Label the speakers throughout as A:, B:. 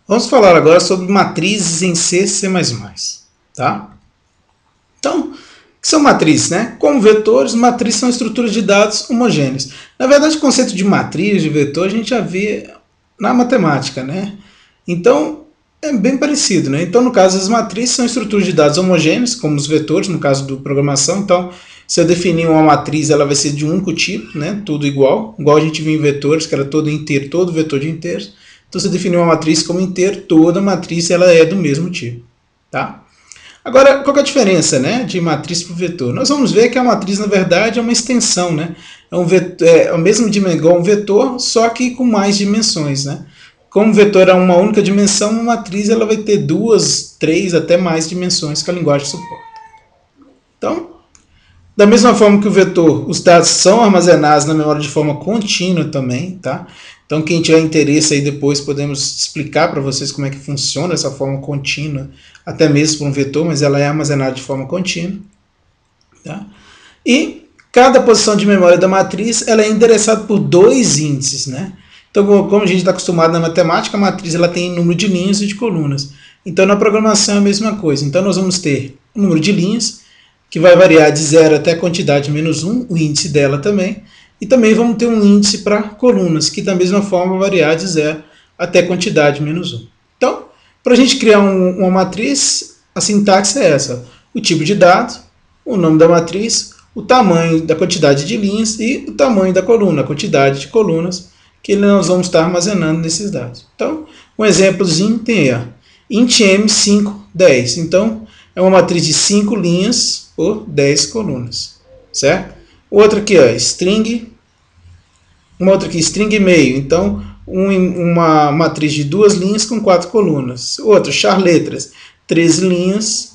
A: Vamos falar agora sobre matrizes em C, C++, tá? Então, o que são matrizes, né? Como vetores, matrizes são estruturas de dados homogêneas. Na verdade, o conceito de matriz, de vetor, a gente já vê na matemática, né? Então, é bem parecido, né? Então, no caso, as matrizes são estruturas de dados homogêneas, como os vetores, no caso do programação. Então, se eu definir uma matriz, ela vai ser de um único tipo, né? Tudo igual a gente viu em vetores, que era todo inteiro, todo vetor de inteiros. Então, se eu definir uma matriz como inteiro, toda matriz ela é do mesmo tipo, tá? Agora, qual que é a diferença, né, de matriz para vetor? Nós vamos ver que a matriz, na verdade, é uma extensão, né? É um vetor, o mesmo igual um vetor, só que com mais dimensões, né? Como o vetor é uma única dimensão, uma matriz ela vai ter duas, três, até mais dimensões que a linguagem suporta. Então, da mesma forma que o vetor, os dados são armazenados na memória de forma contínua também, tá? Então, quem tiver interesse aí depois podemos explicar para vocês como é que funciona essa forma contínua, até mesmo para um vetor, mas ela é armazenada de forma contínua, tá? E cada posição de memória da matriz ela é endereçada por dois índices, né? Então, como a gente está acostumado na matemática, a matriz ela tem número de linhas e de colunas. Então, na programação é a mesma coisa. Então, nós vamos ter o número de linhas, que vai variar de 0 até a quantidade menos 1, o índice dela também. E também vamos ter um índice para colunas, que da mesma forma vai variar de 0 até a quantidade menos 1. Então, para a gente criar uma matriz, a sintaxe é essa. O tipo de dado, o nome da matriz, o tamanho da quantidade de linhas e o tamanho da coluna, a quantidade de colunas que nós vamos estar armazenando nesses dados. Então, um exemplozinho tem aí, int m5, 10. Então, é uma matriz de 5 linhas por 10 colunas, certo? Outra aqui, ó, string, uma outra aqui, string meio. Então, uma matriz de 2 linhas com 4 colunas. Outra, char letras, 13 linhas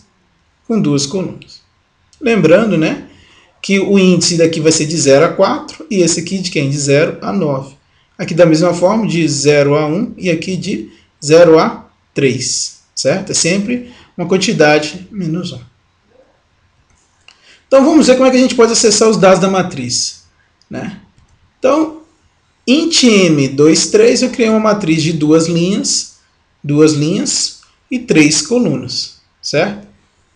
A: com 2 colunas. Lembrando, né, que o índice daqui vai ser de 0 a 4 e esse aqui de quem? De 0 a 9. Aqui da mesma forma, de 0 a 1 e aqui de 0 a 3, certo? É sempre uma quantidade menos 1. Então vamos ver como é que a gente pode acessar os dados da matriz, né? Então, int m23 eu criei uma matriz de 2 linhas e 3 colunas, certo?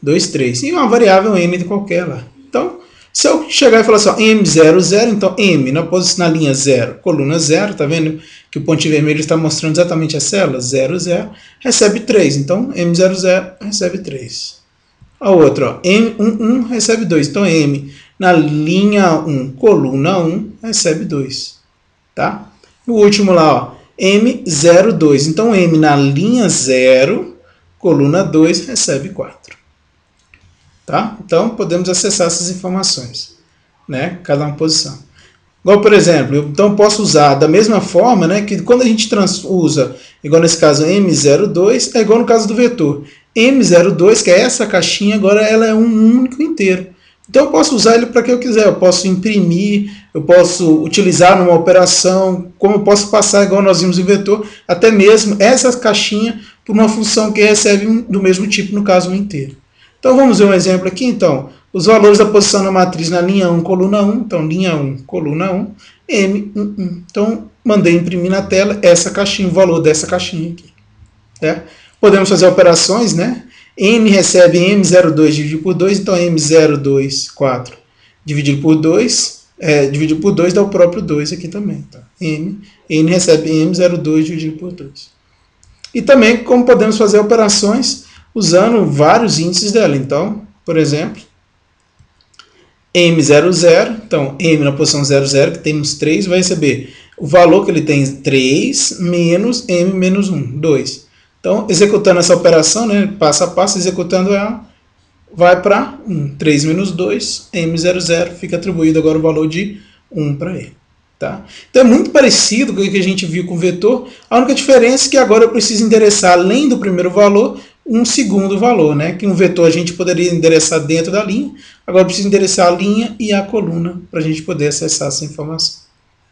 A: 2, 3. E uma variável m qualquer lá. Então, se eu chegar e falar assim, ó, m00, então m na linha 0, coluna 0, tá vendo que o pontinho vermelho está mostrando exatamente a célula? 0, 0, recebe 3. Então, m00 recebe 3. A outra, ó, M11 recebe 2. Então, M na linha 1, coluna 1, recebe 2. Tá? O último lá, ó, M02. Então, M na linha 0, coluna 2, recebe 4. Tá? Então, podemos acessar essas informações, né? Cada uma posição. Igual, por exemplo, então posso usar da mesma forma, né, que quando a gente usa, igual nesse caso M02, é igual no caso do vetor. M02, que é essa caixinha, agora ela é um único inteiro. Então eu posso usar ele para que eu quiser. Eu posso imprimir, eu posso utilizar numa operação, como eu posso passar, igual nós vimos em vetor, até mesmo essa caixinha por uma função que recebe do mesmo tipo, no caso um inteiro. Então vamos ver um exemplo aqui, então. Os valores da posição na matriz na linha 1, coluna 1. Então, linha 1, coluna 1, M11. Então, mandei imprimir na tela essa caixinha, o valor dessa caixinha aqui. Né? Podemos fazer operações, né? M recebe M02 dividido por 2, então M02, 4 dividido por 2, dividido por 2 dá o próprio 2 aqui também. Tá? N recebe M02 dividido por 2. E também como podemos fazer operações usando vários índices dela. Então, por exemplo, M00, então M na posição 00, que temos 3, vai receber o valor que ele tem 3 menos M menos 1, 2. Então, executando essa operação, né, passo a passo, executando ela, vai para 1. 3 menos 2, M00, fica atribuído agora o valor de 1 para ele. Tá? Então é muito parecido com o que a gente viu com o vetor, a única diferença é que agora eu preciso endereçar, além do primeiro valor, um segundo valor, né? Que um vetor a gente poderia endereçar dentro da linha, agora eu preciso endereçar a linha e a coluna para a gente poder acessar essa informação.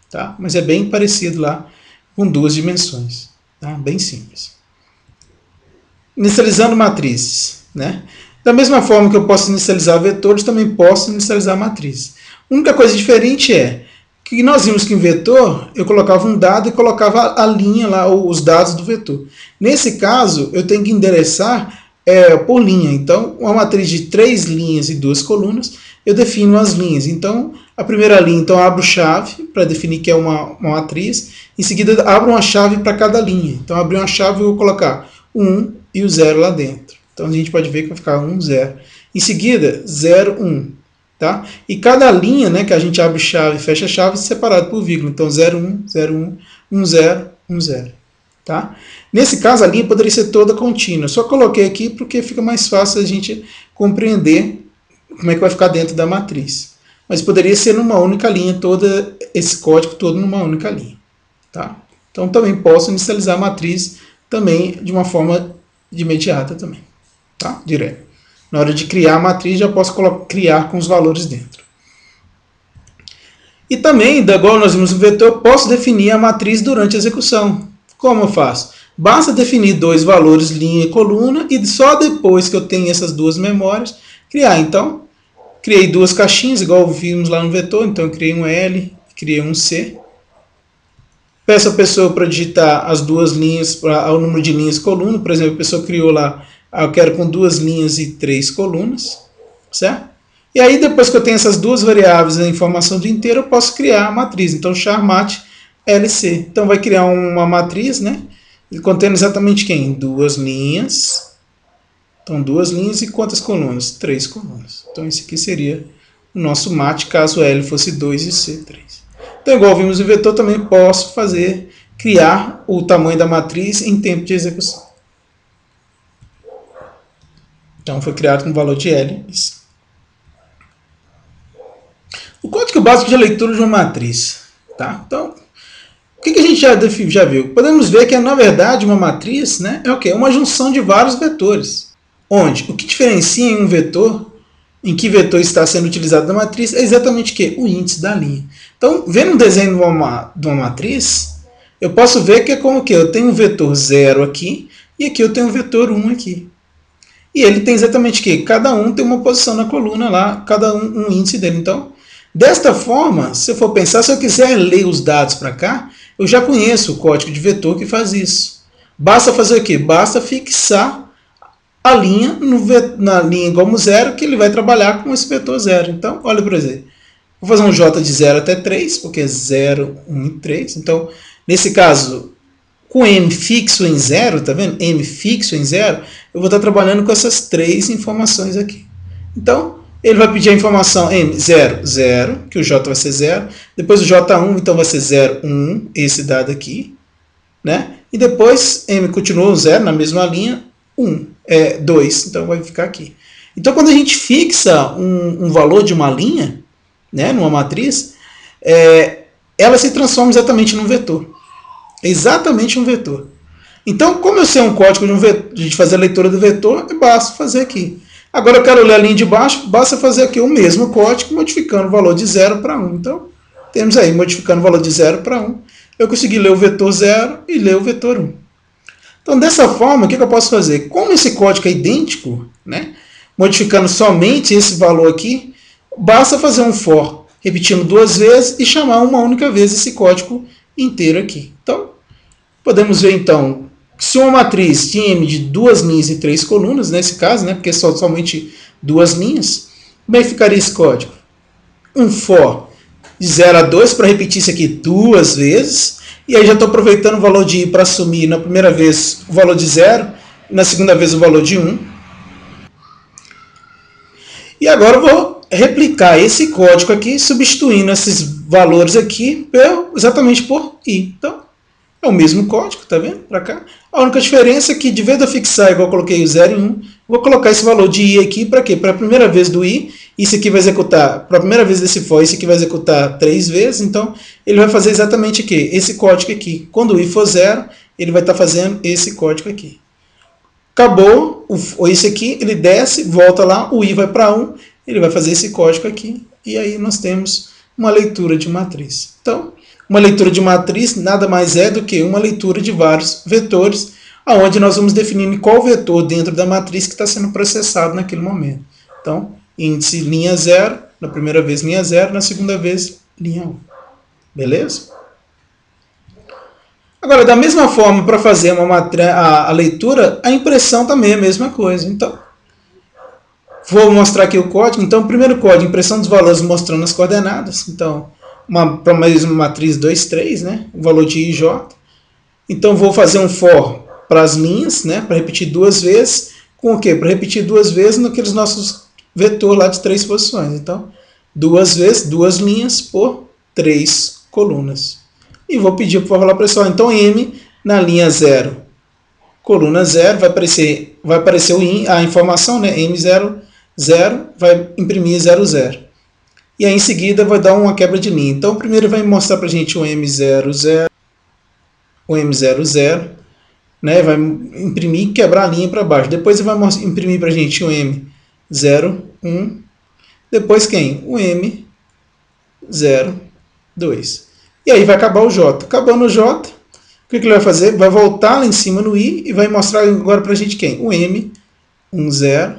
A: Tá? Mas é bem parecido lá, com duas dimensões, tá? Bem simples. Inicializando matrizes, né? Da mesma forma que eu posso inicializar vetores, também posso inicializar matrizes. A única coisa diferente é que nós vimos que em vetor eu colocava um dado e colocava a linha lá, os dados do vetor. Nesse caso, eu tenho que endereçar por linha. Então, uma matriz de 3 linhas e 2 colunas, eu defino as linhas. Então, a primeira linha, então, eu abro chave para definir que é uma matriz. Em seguida, abro uma chave para cada linha. Então, abri uma chave e vou colocar o 1 e o 0 lá dentro. Então, a gente pode ver que vai ficar 1, 0. Em seguida, 0, 1. Tá? E cada linha, né, que a gente abre chave e fecha chave, separado por vírgula. Então, 0, 1, 0, 1, 1, 0, 1, 0. Tá? Nesse caso, a linha poderia ser toda contínua. Só coloquei aqui porque fica mais fácil a gente compreender como é que vai ficar dentro da matriz. Mas poderia ser numa única linha, todo esse código todo numa única linha. Tá? Então, também posso inicializar a matriz também de uma forma de imediata também. Tá? Direto. Na hora de criar a matriz, já posso criar com os valores dentro. E também, igual nós vimos no vetor, eu posso definir a matriz durante a execução. Como eu faço? Basta definir 2 valores, linha e coluna, e só depois que eu tenho essas 2 memórias, criar. Então, criei 2 caixinhas, igual vimos lá no vetor. Então, eu criei um L, criei um C. Peço a pessoa para digitar as 2 linhas, o número de linhas e coluna. Por exemplo, a pessoa criou lá, eu quero com 2 linhas e 3 colunas, certo? E aí, depois que eu tenho essas 2 variáveis, a informação do inteiro, eu posso criar a matriz. Então, charmat LC. Então, vai criar uma matriz, né? Contendo exatamente quem? 2 linhas. Então, 2 linhas e quantas colunas? 3 colunas. Então, esse aqui seria o nosso mat, caso L fosse 2 e C 3. Então, igual vimos no vetor, também posso criar o tamanho da matriz em tempo de execução. Então, foi criado com o valor de L. O código básico de leitura de uma matriz. Tá? Então, o que a gente já viu? Podemos ver que, na verdade, uma matriz, né, é o quê? Uma junção de vários vetores. Onde o que diferencia em um vetor, em que vetor está sendo utilizado na matriz, é exatamente o quê? O índice da linha. Então, vendo um desenho de uma matriz, eu posso ver que é como que eu tenho um vetor 0 aqui, e aqui eu tenho um vetor 1 aqui. E ele tem exatamente o quê? Cada um tem uma posição na coluna lá, cada um índice dele. Então, desta forma, se eu for pensar, se eu quiser ler os dados para cá, eu já conheço o código de vetor que faz isso. Basta fazer o quê? Basta fixar a linha na linha igual a 0, que ele vai trabalhar com esse vetor 0. Então, olha por exemplo. Vou fazer um J de 0 até 3, porque é 0, 1 e 3. Então, nesse caso, com M fixo em 0, tá vendo? M fixo em 0, eu vou estar trabalhando com essas 3 informações aqui. Então, ele vai pedir a informação M0, 0, que o J vai ser 0. Depois o J1, então vai ser 0, 1, esse dado aqui. Né? E depois M continua 0 na mesma linha, 2, então vai ficar aqui. Então, quando a gente fixa um valor de uma linha, né, numa matriz, ela se transforma exatamente num vetor. Exatamente um vetor. Então, como eu sei um código de fazer a leitura do vetor, basta fazer aqui. Agora eu quero ler a linha de baixo, basta fazer aqui o mesmo código, modificando o valor de 0 para 1. Então, temos aí, modificando o valor de 0 para 1, eu consegui ler o vetor 0 e ler o vetor 1. Então, dessa forma, o que eu posso fazer? Como esse código é idêntico, né, modificando somente esse valor aqui, basta fazer um for, repetindo 2 vezes e chamar uma única vez esse código inteiro aqui. Então, podemos ver então, se uma matriz tinha M de 2 linhas e 3 colunas, nesse caso, né, porque são somente 2 linhas, como é que ficaria esse código? Um for de 0 a 2 para repetir isso aqui 2 vezes, e aí já estou aproveitando o valor de I para assumir na primeira vez o valor de 0, na segunda vez o valor de 1. E agora eu vou replicar esse código aqui, substituindo esses valores aqui exatamente por I. Então, é o mesmo código, tá vendo? Para cá. A única diferença é que, de vez de eu fixar, igual eu coloquei o 0 e 1, vou colocar esse valor de I aqui para quê? Para a primeira vez do I, isso aqui vai executar, para a primeira vez desse for, isso aqui vai executar 3 vezes, então ele vai fazer exatamente o quê? Esse código aqui. Quando o I for 0, ele vai estar fazendo esse código aqui. Acabou esse aqui, ele desce, volta lá, o I vai para 1, ele vai fazer esse código aqui, e aí nós temos uma leitura de matriz. Então, uma leitura de matriz nada mais é do que uma leitura de vários vetores, onde nós vamos definir qual vetor dentro da matriz que está sendo processado naquele momento. Então, índice linha 0, na primeira vez linha 0, na segunda vez linha 1. Beleza? Agora, da mesma forma, para fazer a leitura, a impressão também é a mesma coisa. Então, vou mostrar aqui o código. Então, o primeiro código, impressão dos valores mostrando as coordenadas. Então, para mais uma matriz 2, 3, né? O valor de I e J. Então, vou fazer um for para as linhas, né? Para repetir duas vezes. Com o quê? Para repetir duas vezes naqueles nossos vetores lá de 3 posições. Então, duas vezes, 2 linhas por 3 colunas. E vou pedir para falar pessoal, então M na linha 0, coluna 0, vai aparecer a informação, né? M0, 0, vai imprimir 0, 0. E aí em seguida vai dar uma quebra de linha. Então primeiro vai mostrar para a gente o M0, 0, o M0, 0, né? Vai imprimir e quebrar a linha para baixo. Depois ele vai imprimir para a gente o M0, 1. Depois quem? O M0, 2. E aí vai acabar o J. Acabando o J, o que ele vai fazer? Vai voltar lá em cima no I e vai mostrar agora para a gente quem? O M, 1, 0.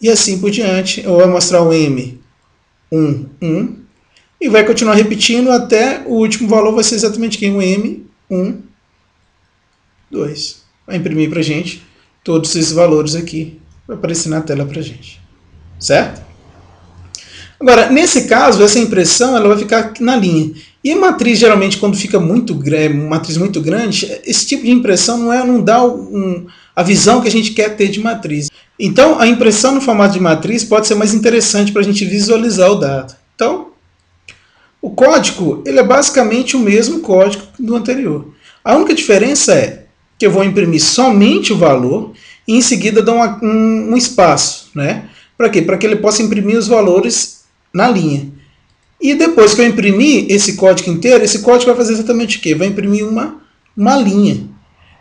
A: E assim por diante. Ou vai mostrar o M, 1, 1. E vai continuar repetindo até o último valor vai ser exatamente quem? O M, 1, 2. Vai imprimir para a gente todos esses valores aqui. Vai aparecer na tela para a gente. Certo? Agora, nesse caso, essa impressão ela vai ficar na linha. E a matriz, geralmente, quando fica uma matriz muito grande, esse tipo de impressão não dá a visão que a gente quer ter de matriz. Então, a impressão no formato de matriz pode ser mais interessante para a gente visualizar o dado. Então, o código ele é basicamente o mesmo código do anterior. A única diferença é que eu vou imprimir somente o valor e em seguida dar um espaço, né? Para quê? Para que ele possa imprimir os valores na linha. E depois que eu imprimir esse código inteiro, esse código vai fazer exatamente o quê? Vai imprimir uma linha.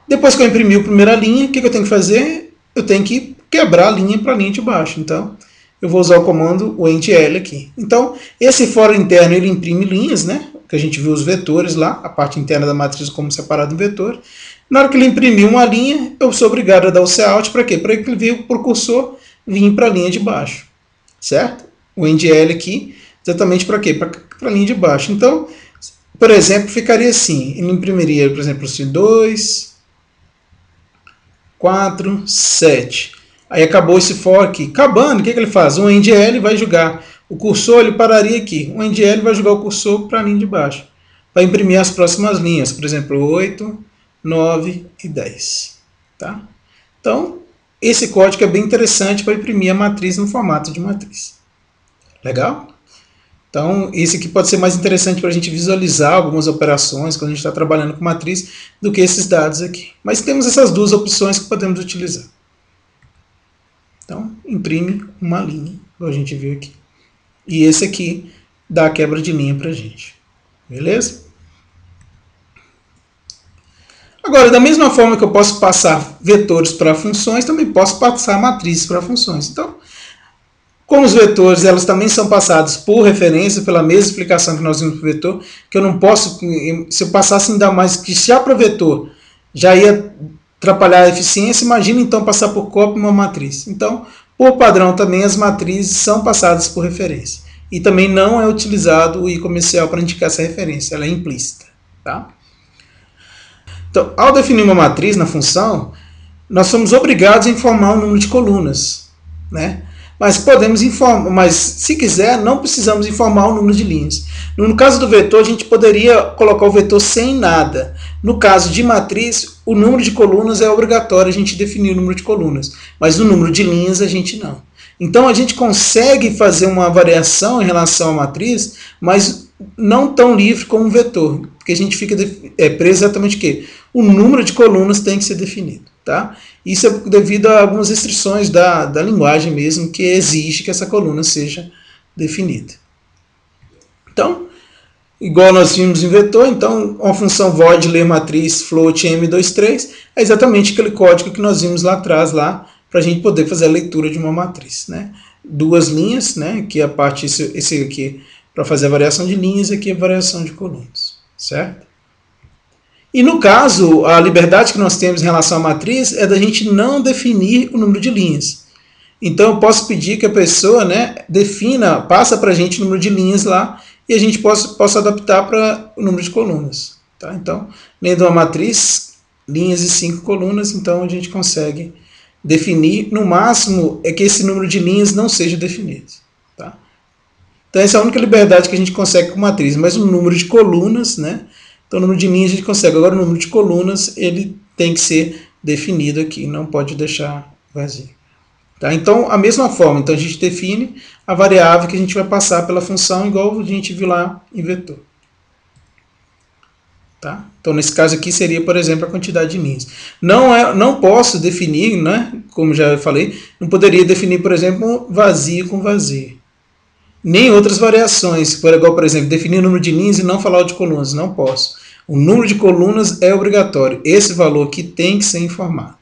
A: Depois que eu imprimir a primeira linha, o que eu tenho que fazer? Eu tenho que quebrar a linha para a linha de baixo. Então, eu vou usar o comando o endl aqui. Então, esse for interno ele imprime linhas, né? Que a gente viu os vetores lá, a parte interna da matriz como separado em vetor. Na hora que ele imprimir uma linha, eu sou obrigado a dar o cout. Para quê? Para que ele veja o cursor vir para a linha de baixo. Certo? O endl aqui, exatamente para quê? Para a linha de baixo. Então, por exemplo, ficaria assim. Ele imprimiria, por exemplo, assim, 2, 4, 7. Aí acabou esse for aqui. Acabando, o que ele faz? O endl vai jogar o cursor, ele pararia aqui. O endl vai jogar o cursor para a linha de baixo. Vai imprimir as próximas linhas, por exemplo, 8, 9 e 10. Tá? Então, esse código é bem interessante para imprimir a matriz no formato de matriz. Legal? Então, esse aqui pode ser mais interessante para a gente visualizar algumas operações quando a gente está trabalhando com matriz do que esses dados aqui. Mas temos essas duas opções que podemos utilizar. Então, imprime uma linha, como a gente viu aqui. E esse aqui dá a quebra de linha para a gente. Beleza? Agora, da mesma forma que eu posso passar vetores para funções, também posso passar matrizes para funções. Então, como os vetores elas também são passados por referência, pela mesma explicação que nós vimos para o vetor, que eu não posso, se eu passasse ainda mais que já para o vetor, já ia atrapalhar a eficiência, imagina então passar por cópia uma matriz. Então, por padrão também as matrizes são passadas por referência. E também não é utilizado o i comercial para indicar essa referência, ela é implícita. Tá? Então, ao definir uma matriz na função, nós somos obrigados a informar o número de colunas, né? Mas podemos informar, mas se quiser, não precisamos informar o número de linhas. No caso do vetor, a gente poderia colocar o vetor sem nada. No caso de matriz, o número de colunas é obrigatório a gente definir o número de colunas, mas o número de linhas a gente não. Então a gente consegue fazer uma variação em relação à matriz, mas não tão livre como um vetor, porque a gente fica preso exatamente o quê? O número de colunas tem que ser definido. Tá? Isso é devido a algumas restrições da linguagem mesmo, que exige que essa coluna seja definida. Então, igual nós vimos em vetor, então uma função void ler matriz float m23 é exatamente aquele código que nós vimos lá atrás, para a gente poder fazer a leitura de uma matriz. Né? Duas linhas, né? Que a parte, esse aqui para fazer a variação de linhas, e aqui a variação de colunas. Certo? E no caso, a liberdade que nós temos em relação à matriz é da gente não definir o número de linhas. Então eu posso pedir que a pessoa, né, passa para a gente o número de linhas lá, e a gente possa adaptar para o número de colunas. Tá? Então, lendo uma matriz, linhas e 5 colunas, então a gente consegue definir, no máximo, é que esse número de linhas não seja definido. Tá? Então essa é a única liberdade que a gente consegue com matriz, mas o número de colunas, né? Então o número de linhas a gente consegue, agora o número de colunas ele tem que ser definido aqui, não pode deixar vazio. Tá? Então, a mesma forma, então a gente define a variável que a gente vai passar pela função, igual a gente viu lá em vetor. Tá? Então, nesse caso aqui seria, por exemplo, a quantidade de linhas. Não posso definir, né, como já falei, não poderia definir, por exemplo, vazio com vazio. Nem outras variações, igual, por exemplo, definir o número de linhas e não falar o de colunas, não posso. O número de colunas é obrigatório. Esse valor aqui tem que ser informado.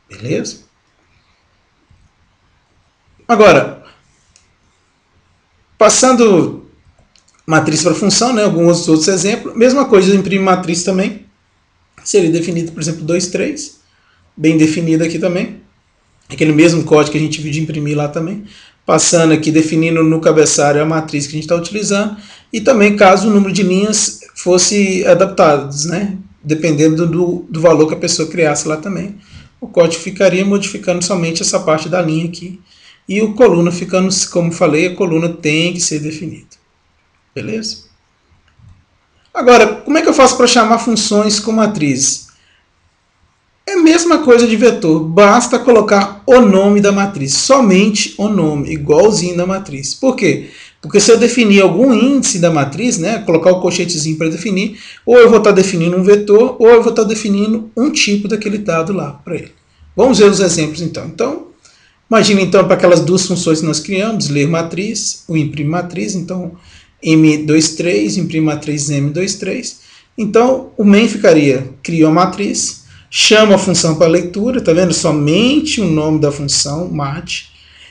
A: Beleza? Agora, passando matriz para função, né, alguns outros exemplos, mesma coisa, imprime matriz também, seria definido, por exemplo, 2, 3, bem definido aqui também, aquele mesmo código que a gente viu de imprimir lá também, passando aqui, definindo no cabeçalho a matriz que a gente está utilizando, e também caso o número de linhas fosse adaptado, né, dependendo do valor que a pessoa criasse lá também, o código ficaria modificando somente essa parte da linha aqui, e o coluna ficando, como falei, a coluna tem que ser definida. Beleza? Agora, como é que eu faço para chamar funções com matrizes? É a mesma coisa de vetor, basta colocar o nome da matriz, somente o nome, igualzinho da matriz. Por quê? Porque se eu definir algum índice da matriz, né, colocar o colchetezinho para definir, ou eu vou estar definindo um vetor, ou eu vou estar definindo um tipo daquele dado lá para ele. Vamos ver os exemplos então. Então, imagina então para aquelas duas funções que nós criamos, ler matriz, o imprime matriz, então M23, imprime matriz M23. Então, o main ficaria, cria a matriz, chama a função para leitura, tá vendo? Somente o nome da função, mat,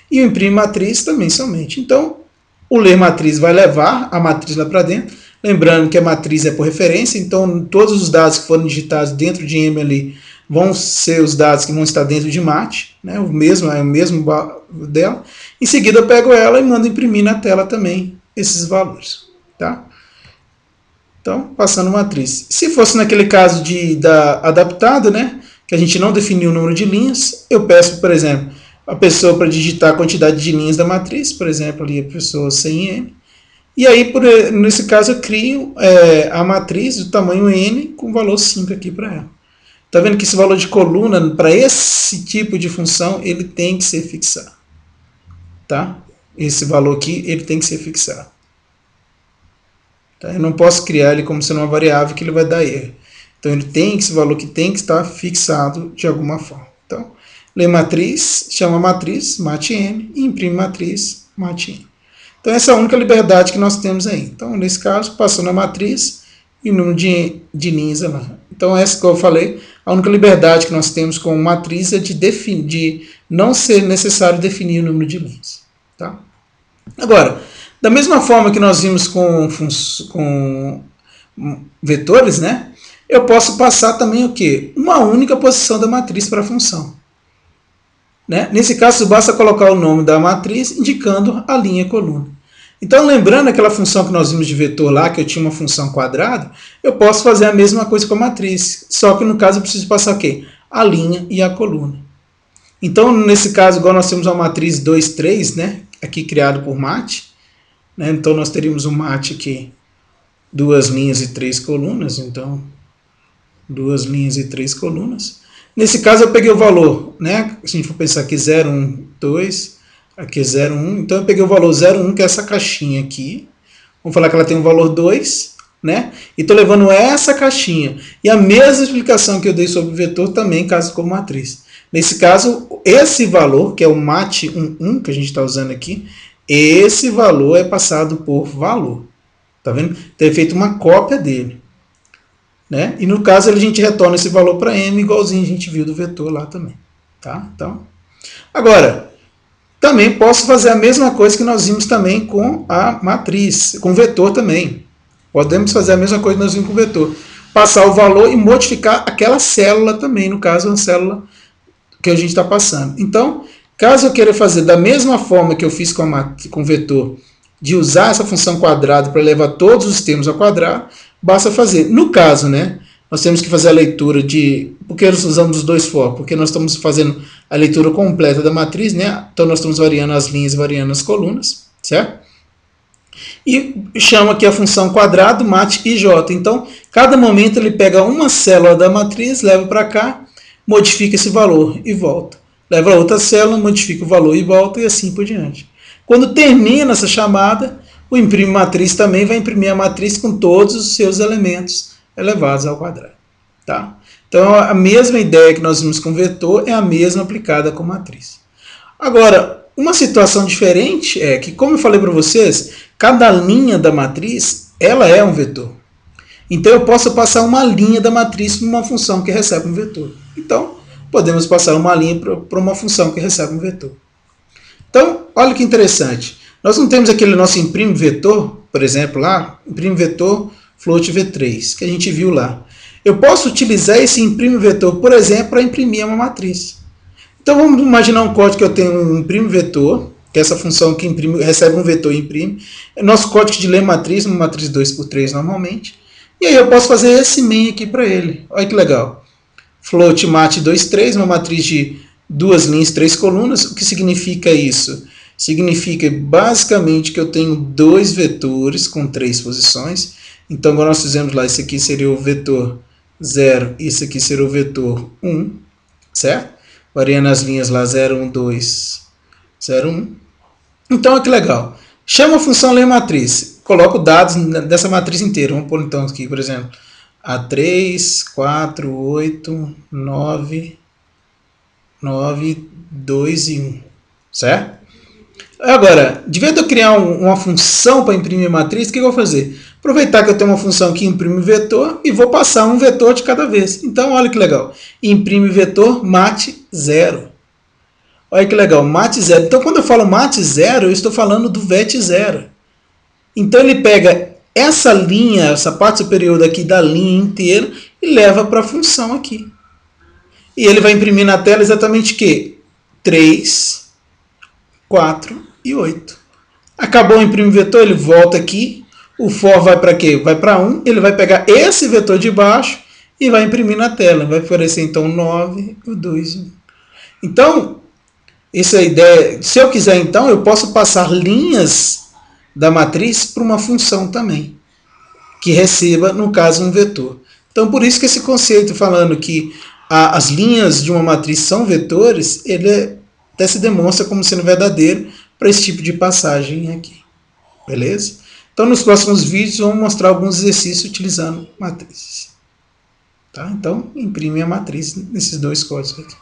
A: e o imprime matriz também somente. Então, o ler matriz vai levar a matriz lá para dentro, lembrando que a matriz é por referência, então todos os dados que forem digitados dentro de M ali vão ser os dados que vão estar dentro de mat, né? É o mesmo dela. Em seguida eu pego ela e mando imprimir na tela também esses valores, tá? Então, passando matriz. Se fosse naquele caso adaptado, né, que a gente não definiu o número de linhas, eu peço, por exemplo, a pessoa para digitar a quantidade de linhas da matriz, por exemplo, ali a pessoa sem N, e aí, nesse caso, eu crio a matriz do tamanho N com valor 5 aqui para ela. Tá vendo que esse valor de coluna, para esse tipo de função, ele tem que ser fixado, tá? Esse valor aqui, ele tem que ser fixado. Tá? Eu não posso criar ele como sendo uma variável que ele vai dar erro. Então, esse valor que tem que estar fixado de alguma forma. Então, lê matriz, chama matriz, mat_n, e imprime matriz, mat_n. Então, essa é a única liberdade que nós temos aí. Então, nesse caso, passando a matriz e o número de linhas lá. Então, essa que eu falei, a única liberdade que nós temos com matriz é de não ser necessário definir o número de linhas. Tá? Agora, da mesma forma que nós vimos com vetores, né, eu posso passar também o quê? Uma única posição da matriz para a função. Né? Nesse caso, basta colocar o nome da matriz indicando a linha e a coluna. Então, lembrando aquela função que nós vimos de vetor lá, que eu tinha uma função quadrada, eu posso fazer a mesma coisa com a matriz, só que no caso eu preciso passar o quê? A linha e a coluna. Então, nesse caso, igual nós temos uma matriz 2, 3, né, aqui criado por mat, né, então nós teríamos um mat aqui, 2 linhas e 3 colunas, então 2 linhas e 3 colunas. Nesse caso eu peguei o valor, né, se a gente for pensar aqui 0, 1, 2, aqui é 0, 1, então eu peguei o valor 0, 1, que é essa caixinha aqui, vamos falar que ela tem um valor 2, né, e estou levando essa caixinha, e a mesma explicação que eu dei sobre o vetor também caso como matriz. Nesse caso, esse valor, que é o mat11, que a gente está usando aqui, esse valor é passado por valor. Tá vendo? Então é feito uma cópia dele. Né? E no caso, a gente retorna esse valor para M, igualzinho a gente viu do vetor lá também. Tá? Então, agora, também posso fazer a mesma coisa que nós vimos também com a matriz, com o vetor também. Podemos fazer a mesma coisa que nós vimos com o vetor. Passar o valor e modificar aquela célula também, no caso, uma célula que a gente está passando. Então, caso eu queira fazer da mesma forma que eu fiz com o vetor, de usar essa função quadrada para levar todos os termos ao quadrado, basta fazer. No caso, né, nós temos que fazer a leitura de... Por que nós usamos os dois for? Porque nós estamos fazendo a leitura completa da matriz, né? Então nós estamos variando as linhas e variando as colunas, certo? E chama aqui a função quadrado, mat ij. Então, cada momento ele pega uma célula da matriz, leva para cá, modifica esse valor e volta. Leva a outra célula, modifica o valor e volta, e assim por diante. Quando termina essa chamada, o imprime matriz também vai imprimir a matriz com todos os seus elementos elevados ao quadrado. Tá? Então, a mesma ideia que nós vimos com vetor é a mesma aplicada com matriz. Agora, uma situação diferente é que, como eu falei para vocês, cada linha da matriz ela é um vetor. Então, eu posso passar uma linha da matriz para uma função que recebe um vetor. Então, podemos passar uma linha para uma função que recebe um vetor. Então, olha que interessante. Nós não temos aquele nosso imprime vetor, por exemplo, lá, imprime vetor float v3, que a gente viu lá. Eu posso utilizar esse imprime vetor, por exemplo, para imprimir uma matriz. Então, vamos imaginar um código que eu tenho um imprime vetor, que é essa função que imprime, recebe um vetor e imprime. É nosso código de ler matriz, uma matriz 2×3 normalmente. E aí eu posso fazer esse main aqui para ele. Olha que legal. Float mat 2×3, uma matriz de 2 linhas, 3 colunas. O que significa isso? Significa basicamente que eu tenho 2 vetores com 3 posições. Então, agora nós fizemos lá, esse aqui seria o vetor 0 e esse aqui seria o vetor 1, certo? Variando as linhas lá 0, 1, 2, 0, 1. Então, olha que legal. Chama a função ler matriz. Coloco dados dessa matriz inteira. Vamos pôr então aqui, por exemplo, A3, 4, 8, 9, 2 e 1. Certo? Agora, de vez de eu criar uma função para imprimir matriz, o que eu vou fazer? Aproveitar que eu tenho uma função que imprime vetor e vou passar um vetor de cada vez. Então, olha que legal. Imprime vetor mat 0. Olha que legal, mat 0. Então, quando eu falo mat 0, eu estou falando do vet 0. Então, ele pega essa linha, essa parte superior daqui da linha inteira e leva para a função aqui. E ele vai imprimir na tela exatamente o quê? 3, 4 e 8. Acabou o imprime vetor, ele volta aqui. O for vai para quê? Vai para 1. Ele vai pegar esse vetor de baixo e vai imprimir na tela. Vai aparecer então 9, 2 e 1. Então, essa é a ideia. Se eu quiser, então, eu posso passar linhas da matriz para uma função também, que receba, no caso, um vetor. Então, por isso que esse conceito falando que as linhas de uma matriz são vetores, ele até se demonstra como sendo verdadeiro para esse tipo de passagem aqui. Beleza? Então, nos próximos vídeos, vamos mostrar alguns exercícios utilizando matrizes. Tá? Então, imprime a matriz nesses dois códigos aqui.